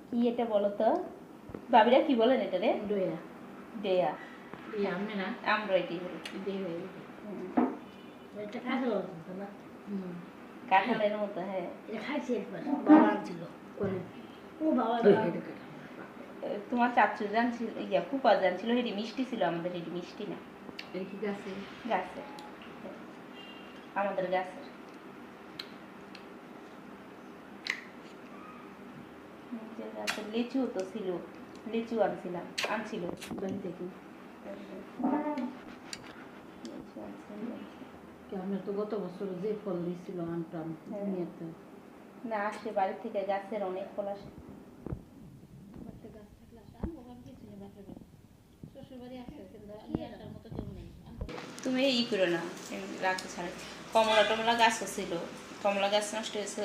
কি এটা বলো তো, ভাবিরা কি বলেন এটা রে? ডয়া ডেয়া। ডয়া আমনে না আমরা এটি বলি ডয়া এটা কাঁঠাল মতো না কাঁঠালের মতো। হ্যাঁ, এটা খাইছি একবার, বাবা আনছিল কোনে। ও বাবা তোমার চাচু জানছিল, ইয়া ফুপা জানছিল হেডি মিষ্টি ছিল, আমাদের হেডি মিষ্টি না। এটা কি গাছে? গাছের, আমাদের গাছের। নিজের গাছের লিচু তো ছিল, লিচু আনছিল বাড়ি থেকে। লিচু আনছিল। আমরা তো গত বছর যে ফল দিয়েছিল আমটাম নিয়েতে না, আসে বাড়ি থেকে গাছের অনেক ফল আসে। তুমি ই করো না, রাখো ছাড়া। কমলা টমলা গাছও ছিল, কমলা গাছ নষ্ট হয়েছে।